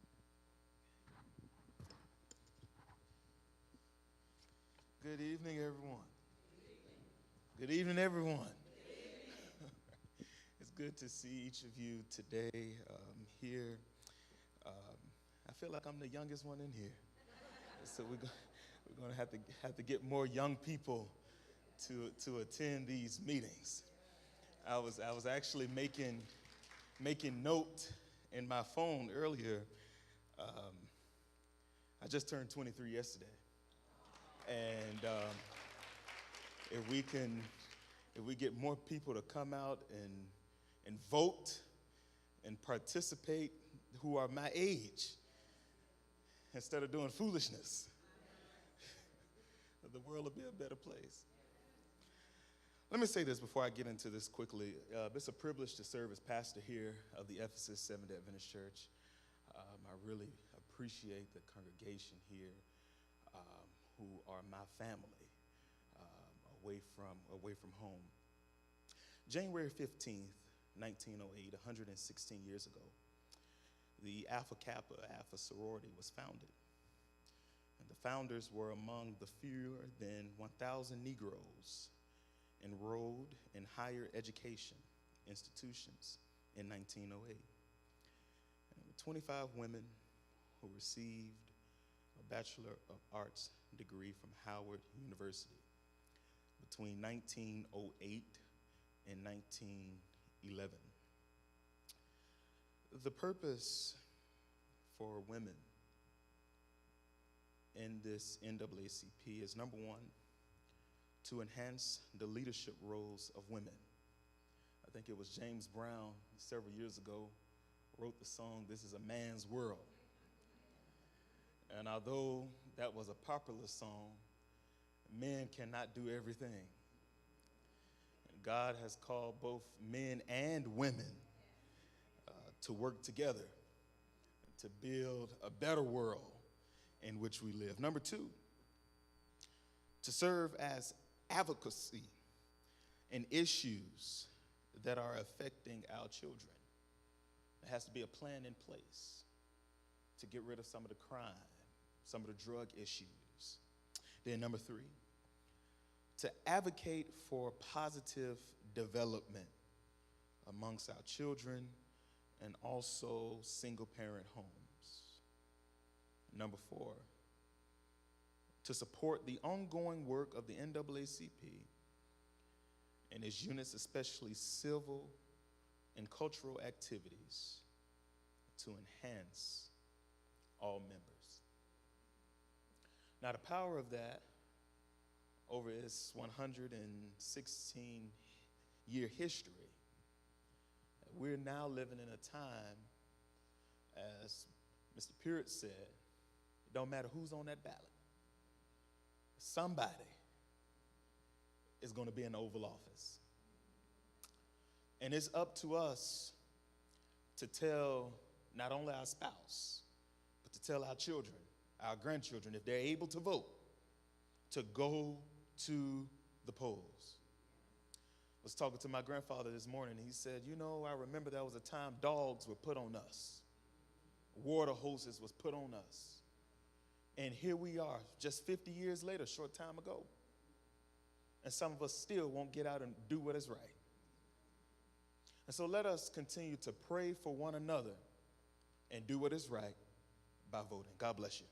Good evening, everyone. Good evening, everyone. It's good to see each of you today here. I feel like I'm the youngest one in here, so we're going to have to get more young people to attend these meetings. I was actually making note in my phone earlier. I just turned 23 yesterday. And if we get more people to come out and vote and participate who are my age, instead of doing foolishness, the world will be a better place. Let me say this before I get into this quickly. It's a privilege to serve as pastor here of the Ephesus Seventh-day Adventist Church. I really appreciate the congregation here. Who are my family away from home. January 15th, 1908, 116 years ago, the Alpha Kappa Alpha sorority was founded. And the founders were among the fewer than 1,000 Negroes enrolled in higher education institutions in 1908. And 25 women who received a Bachelor of Arts degree from Howard University between 1908 and 1911. The purpose for women in this NAACP is, number one, to enhance the leadership roles of women. I think it was James Brown several years ago wrote the song, "This is a Man's World." And although that was a popular song, men cannot do everything. God has called both men and women to work together to build a better world in which we live. Number two, to serve as advocacy in issues that are affecting our children. There has to be a plan in place to get rid of some of the crime, some of the drug issues. Then number three, to advocate for positive development amongst our children and also single-parent homes. Number four, to support the ongoing work of the NAACP and its units, especially civil and cultural activities, to enhance all members. Now, the power of that over its 116-year history, we're now living in a time, as Mr. Puritt said, it don't matter who's on that ballot. Somebody is going to be in the Oval Office. And it's up to us to tell not only our spouse, but to tell our children, our grandchildren, if they're able to vote, to go to the polls. was talking to my grandfather this morning. He said, you know, I remember there was a time dogs were put on us. Water hoses was put on us. And here we are, just 50 years later, a short time ago. And some of us still won't get out and do what is right. And so let us continue to pray for one another and do what is right by voting. God bless you.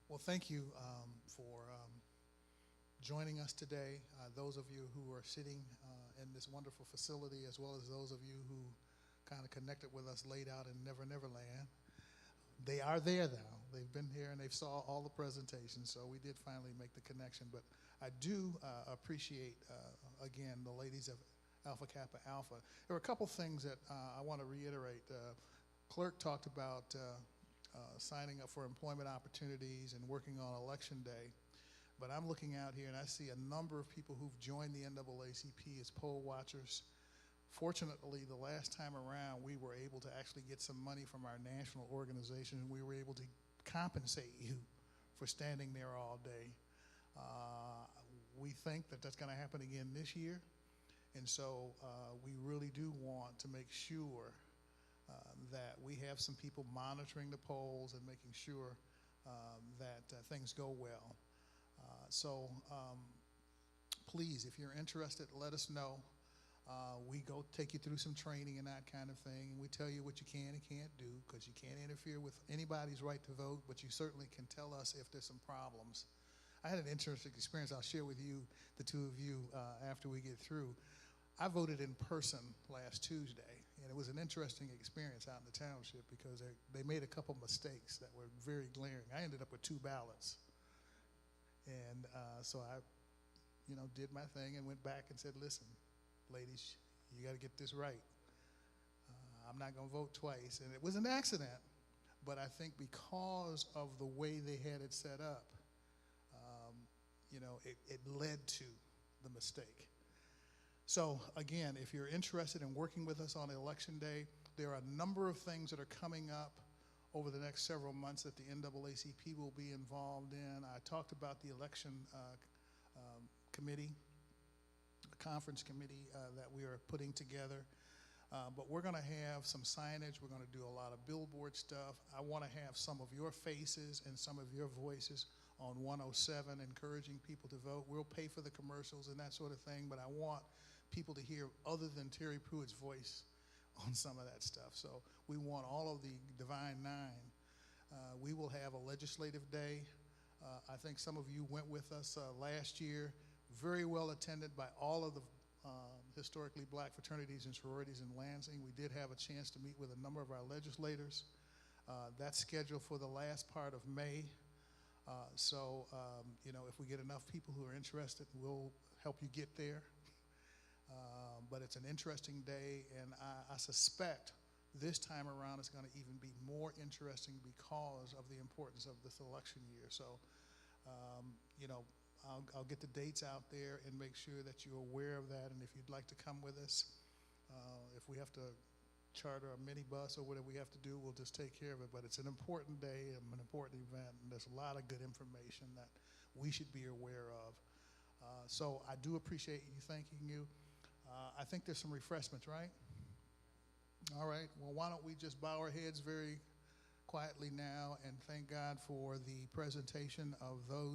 Well, thank you for joining us today. Those of you who are sitting in this wonderful facility, as well as those of you who kind of connected with us late out in Never Never Land. They are there now. They've been here and they've saw all the presentations, so we did finally make the connection. But I do appreciate, again, the ladies of Alpha Kappa Alpha. There were a couple things that I want to reiterate. Clerk talked about signing up for employment opportunities and working on election day. But I'm looking out here and I see a number of people who've joined the NAACP as poll watchers. Fortunately, the last time around, we were able to actually get some money from our national organization, and we were able to compensate you for standing there all day. We think that that's going to happen again this year, and so we really do want to make sure that we have some people monitoring the polls and making sure that things go well. So please, if you're interested, let us know. We go take you through some training and that kind of thing, and we tell you what you can and can't do, because you can't interfere with anybody's right to vote, but you certainly can tell us if there's some problems. I had an interesting experience I'll share with you, the two of you, after we get through. I voted in person last Tuesday, and it was an interesting experience out in the township because they made a couple mistakes that were very glaring. I ended up with 2 ballots, and so I, did my thing and went back and said, listen, ladies, you got to get this right. I'm not going to vote twice. And it was an accident, but I think because of the way they had it set up, it led to the mistake. So again, if you're interested in working with us on election day, there are a number of things that are coming up over the next several months that the NAACP will be involved in. I talked about the election committee, conference committee that we are putting together. But we're going to have some signage. We're going to do a lot of billboard stuff. I want to have some of your faces and some of your voices on 107, encouraging people to vote. We'll pay for the commercials and that sort of thing, but I want people to hear other than Terry Pruitt's voice on some of that stuff. So we want all of the Divine Nine. We will have a legislative day. I think some of you went with us last year. Very well attended by all of the historically black fraternities and sororities in Lansing. We did have a chance to meet with a number of our legislators. That's scheduled for the last part of May. So if we get enough people who are interested, we'll help you get there. But it's an interesting day, and I suspect this time around it's going to even be more interesting because of the importance of this election year. So, I'll get the dates out there and make sure that you're aware of that. And if you'd like to come with us, if we have to charter a minibus or whatever we have to do, we'll just take care of it. But it's an important day, an important event, and there's a lot of good information that we should be aware of. So I do appreciate you, thanking you. I think there's some refreshments, right? All right. Well, why don't we just bow our heads very quietly now and thank God for the presentation of those